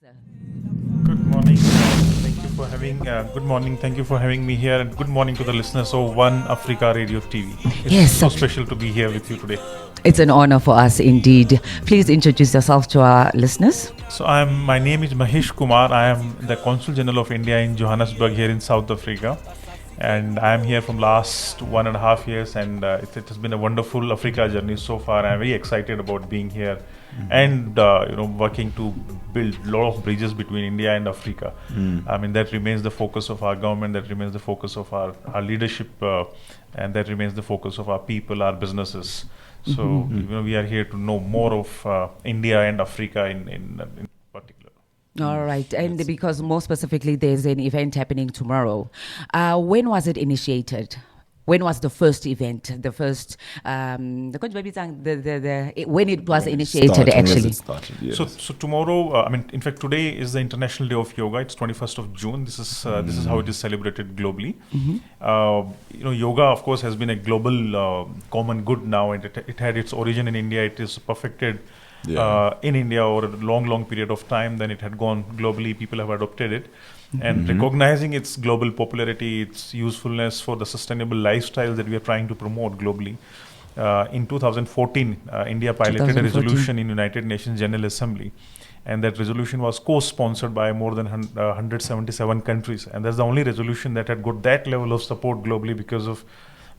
Good morning. Thank you for having. Good morning. Thank you for having me here, and good morning to the listeners of One Africa Radio TV. It's Yes, so special to be here with you today. it's an honor for us indeed. Please introduce yourself to our listeners. So I'm. My name is Mahesh Kumar. I am the Consul General of India in Johannesburg here in South Africa, and I am here from last 1.5 years, and it has been a wonderful Africa journey so far. I'm very excited about being here, and working to build a lot of bridges between India and Africa. I mean, that remains the focus of our government, that remains the focus of our leadership, and that remains the focus of our people, our businesses. So we are here to know more of India and Africa in particular. All right, and because more specifically, there's an event happening tomorrow. When was it initiated? When was the first event? The first, when it was initiated, actually. So tomorrow, in fact, today is the International Day of Yoga. It's 21st of June. This is how it is celebrated globally. Yoga, of course, has been a global common good now, and it had its origin in India. It is perfected in India over a long period of time. Then it had gone globally. People have adopted it. And recognizing its global popularity, its usefulness for the sustainable lifestyle that we are trying to promote globally. In 2014, India piloted a resolution in United Nations General Assembly, and that resolution was co-sponsored by more than 177 countries, and that's the only resolution that had got that level of support globally because of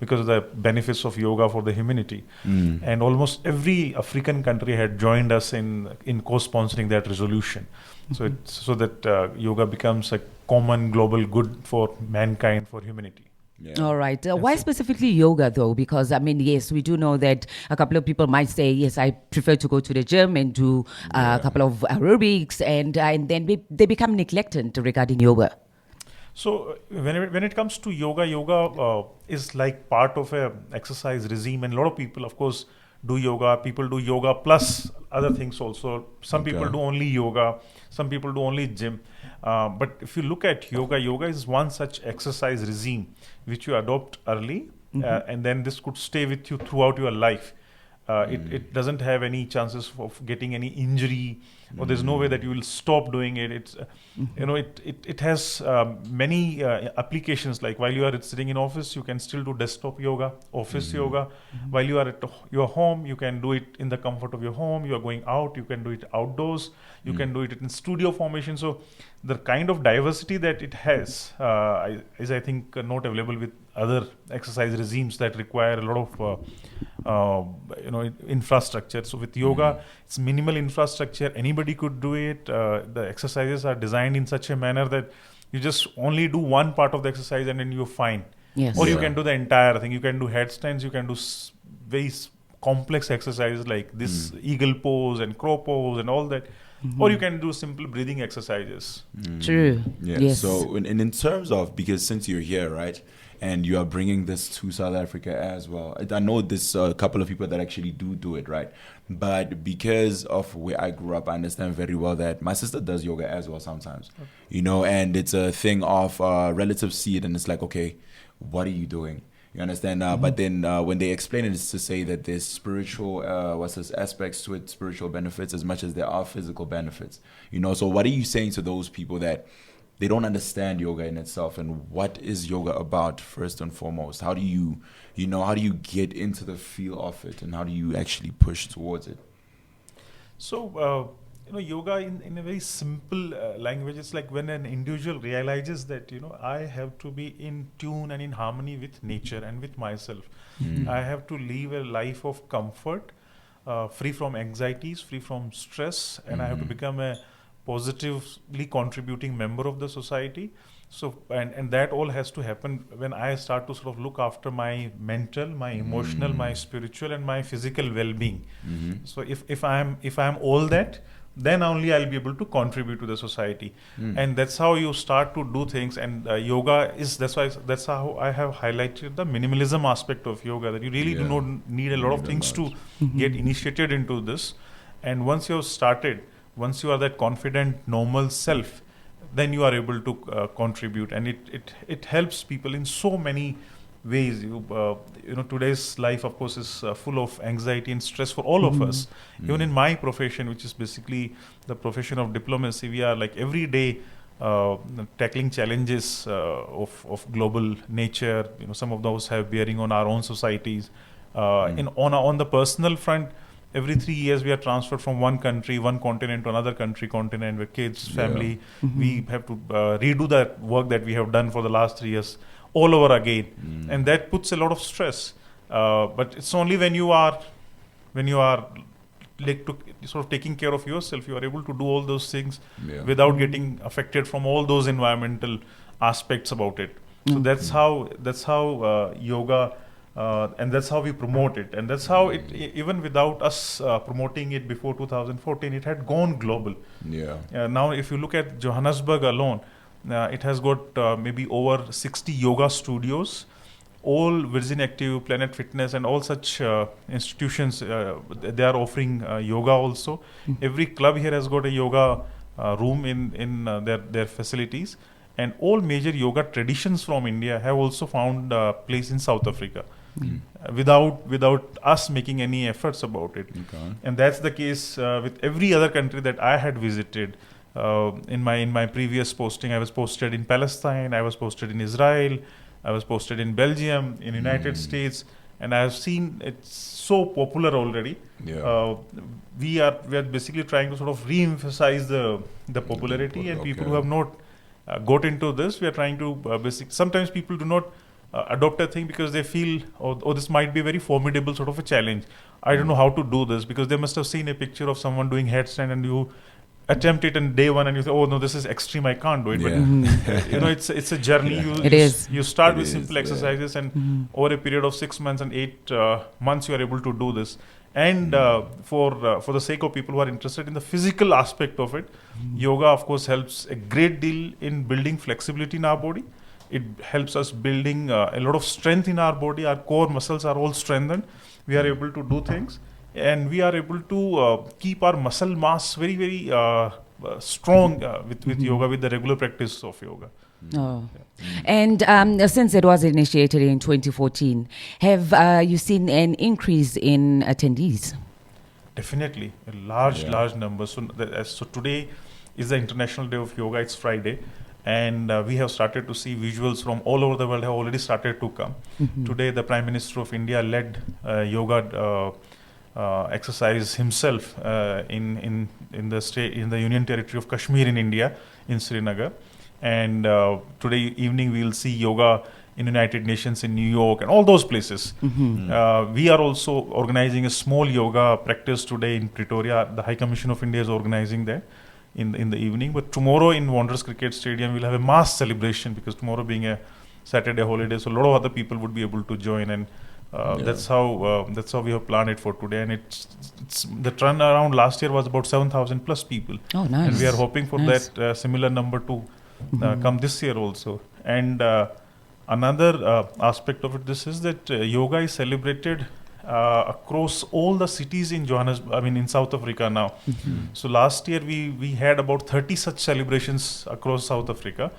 the benefits of yoga for the humanity. And almost every African country had joined us in co-sponsoring that resolution. So that yoga becomes a common global good for mankind, for humanity. Yeah. All right. Why specifically yoga, though? Because, yes, we do know that a couple of people might say, yes, I prefer to go to the gym and do a couple of aerobics, and then they become neglected regarding yoga. So when it comes to yoga is like part of a exercise regime, and a lot of people, of course, do yoga. People do yoga plus other things also. Some people do only yoga. Some people do only gym. But if you look at yoga is one such exercise regime which you adopt early, and then this could stay with you throughout your life. It doesn't have any chances of getting any injury, or there's no way that you will stop doing it. It's it has many applications. Like while you are sitting in office, you can still do desktop yoga, office yoga. While you are at your home, you can do it in the comfort of your home. You are going out, you can do it outdoors. You can do it in studio formation. So the kind of diversity that it has is, I think, not available with other exercise regimes that require a lot of infrastructure. So with yoga, it's minimal infrastructure. Anybody could do it. The exercises are designed in such a manner that you just only do one part of the exercise and then you're fine. Yes. Or you can do the entire thing. You can do headstands. You can do very complex exercises like this eagle pose and crow pose and all that. Or you can do simple breathing exercises. True. Yeah. Yes. So in terms of, because since you're here, right, and you are bringing this to South Africa as well, I know there's a couple of people that actually do it, right? But because of where I grew up, I understand very well that my sister does yoga as well sometimes, and it's a thing of relatives see it and it's like, okay, what are you doing? You understand? But then when they explain it, it's to say that there's spiritual, aspects to it, spiritual benefits as much as there are physical benefits. So what are you saying to those people that they don't understand yoga in itself, and what is yoga about first and foremost? How do you get into the feel of it, and how do you actually push towards it? So, yoga in a very simple language, it's like when an individual realizes that, I have to be in tune and in harmony with nature and with myself. I have to live a life of comfort, free from anxieties, free from stress, and I have to become a positively contributing member of the society. So, and that all has to happen when I start to sort of look after my mental, my emotional, my spiritual, and my physical well-being. So if I'm all that, then only I'll be able to contribute to the society. And that's how you start to do things. And yoga is, that's how I have highlighted the minimalism aspect of yoga, that you really do not need a lot of things to get initiated into this. And once you've started, once you are that confident, normal self, then you are able to contribute. And it helps people in so many ways. Today's life, of course, is full of anxiety and stress for all of us. Even in my profession, which is basically the profession of diplomacy, we are like every day tackling challenges of global nature. Some of those have bearing on our own societies. On the personal front, every 3 years we are transferred from one country, one continent to another continent with kids, family. We have to redo that work that we have done for the last 3 years all over again, and that puts a lot of stress. But it's only when you are like to sort of taking care of yourself, you are able to do all those things without getting affected from all those environmental aspects about it. So that's how yoga. And that's how we promote it, and that's how it, even without us promoting it before 2014, it had gone global. Now if you look at Johannesburg alone, it has got maybe over 60 yoga studios, all Virgin Active, Planet Fitness, and all such institutions. They are offering yoga also. Every club here has got a yoga room in their facilities, and all major yoga traditions from India have also found place in South Africa. Without us making any efforts about it. And that's the case with every other country that I had visited. In my previous posting, I was posted in Palestine, I was posted in Israel, I was posted in Belgium, in United States, and I have seen it's so popular already. We are basically trying to sort of re-emphasize the popularity, and people who have not got into this, we are trying to sometimes people do not adopt a thing because they feel, this might be a very formidable sort of a challenge. I don't know how to do this, because they must have seen a picture of someone doing headstand and you attempt it in day one and you say, oh no, this is extreme, I can't do it. But it's a journey. You start with simple exercises, and over a period of 6 months and 8 months you are able to do this. And for the sake of people who are interested in the physical aspect of it, yoga of course helps a great deal in building flexibility in our body. It helps us building a lot of strength in our body. Our core muscles are all strengthened. We are able to do things, and we are able to keep our muscle mass very, very strong with yoga, with the regular practice of yoga. And since it was initiated in 2014, have you seen an increase in attendees? Definitely, a large number. So today is the International Day of Yoga. It's Friday. And we have started to see visuals from all over the world have already started to come. Today, the Prime Minister of India led yoga exercise himself in the Union Territory of Kashmir in India, in Srinagar. And today evening we will see yoga in United Nations in New York and all those places. We are also organizing a small yoga practice today in Pretoria. The High Commission of India is organizing there in the evening. But tomorrow in Wanderers Cricket Stadium we'll have a mass celebration, because tomorrow being a Saturday holiday, so a lot of other people would be able to join, and that's how we have planned it for today. And it's the turnaround last year was about 7,000 plus people. Oh, nice! And we are hoping for that similar number to come this year also. And another aspect of it, this is that yoga is celebrated across all the cities in in South Africa now. So last year we had about 30 such celebrations across South Africa.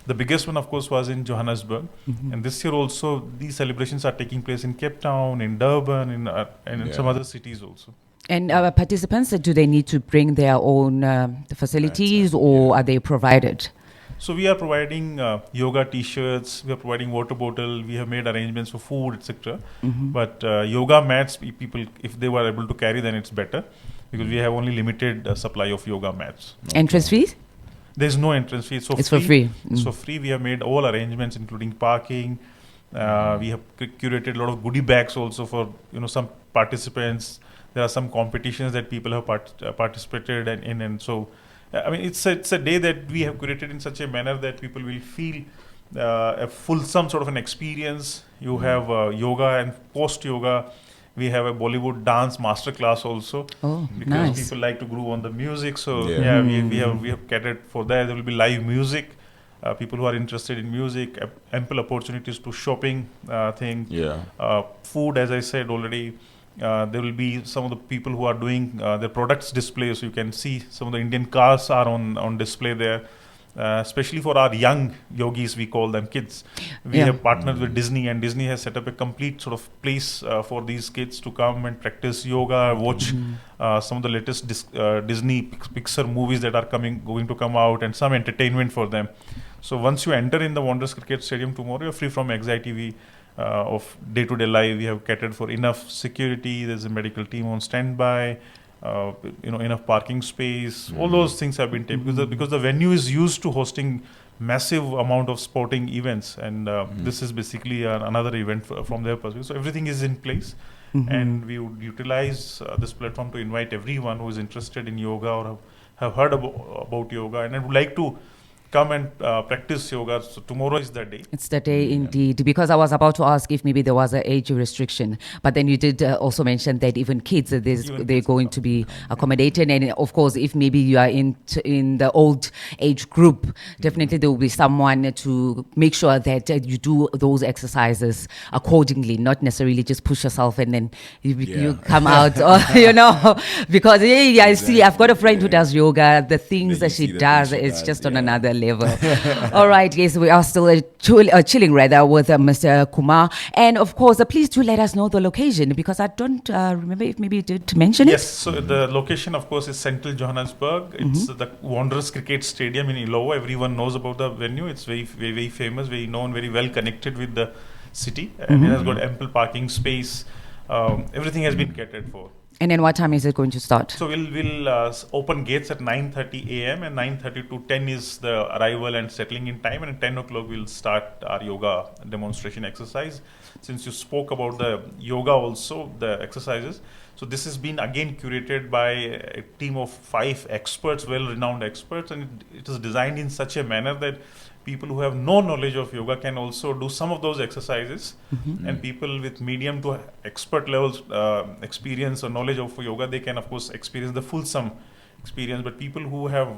The biggest one, of course, was in Johannesburg, and this year also these celebrations are taking place in Cape Town, in Durban, and in some other cities also. And participants, do they need to bring their own facilities, or are they provided? So we are providing yoga t-shirts, we are providing water bottle, we have made arrangements for food, etc. But yoga mats, people, if they were able to carry, then it's better, because we have only limited supply of yoga mats. Entrance fees? There's no entrance fee. It's for free. It's for free. We have made all arrangements, including parking. We have curated a lot of goodie bags also for some participants. There are some competitions that people have participated in, and so. It's a day that we have curated in such a manner that people will feel a fulsome sort of an experience. You have yoga, and post-yoga, we have a Bollywood dance masterclass also. Oh, because nice. People like to groove on the music. So we have catered for that. There will be live music. People who are interested in music, ample opportunities to shopping things. Food, as I said already. There will be some of the people who are doing their products display, so you can see some of the Indian cars are on display there. especially for our young yogis, we call them kids. We Yeah. have partnered with Disney, and Disney has set up a complete sort of place for these kids to come and practice yoga, watch some of the latest Disney Pixar movies that are going to come out, and some entertainment for them. So once you enter in the Wanderers Cricket Stadium tomorrow, you're free from anxiety. Of day-to-day life, we have catered for enough security. There's a medical team on standby. Enough parking space. All those things have been taken because the venue is used to hosting massive amount of sporting events, and this is basically another event from their perspective. So everything is in place, and we would utilize this platform to invite everyone who is interested in yoga or have heard about yoga and would like to come and practice yoga. So tomorrow is the day. It's the day indeed, because I was about to ask if maybe there was an age restriction, but then you did also mention that even kids, they're going to be accommodated, and of course, if maybe you are in the old age group, definitely there will be someone to make sure that you do those exercises accordingly, not necessarily just push yourself and then you come out, or, because I see, I've got a friend who does yoga. The things that she does, it's just on another level. All right, yes, we are still chilling rather with Mr. Kumar, and of course, please do let us know the location, because I don't remember if maybe you did mention it. Yes, so the location, of course, is Central Johannesburg. It's the Wanderers Cricket Stadium in Ilovo. Everyone knows about the venue. It's very, very, very famous, very known, very well connected with the city, and it has got ample parking space. Everything has been catered for. And then what time is it going to start? So we'll open gates at 9:30 a.m. and 9:30 to 10 is the arrival and settling in time, and at 10 o'clock we'll start our yoga demonstration exercise. Since you spoke about the yoga also, the exercises, so this has been again curated by a team of 5 experts, well-renowned experts, and it is designed in such a manner that people who have no knowledge of yoga can also do some of those exercises, and people with medium to expert levels experience or knowledge of yoga, they can of course experience the fulsome experience, but people who have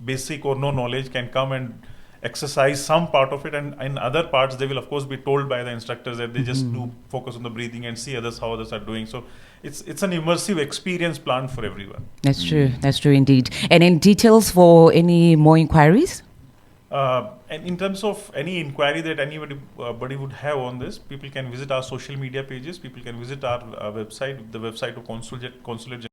basic or no knowledge can come and exercise some part of it, and in other parts they will of course be told by the instructors that they just do focus on the breathing and see how others are doing. So it's an immersive experience planned for everyone. That's true indeed. And in details for any more inquiries? And in terms of any inquiry that anybody would have on this, people can visit our social media pages. People can visit our website, the website of Consulate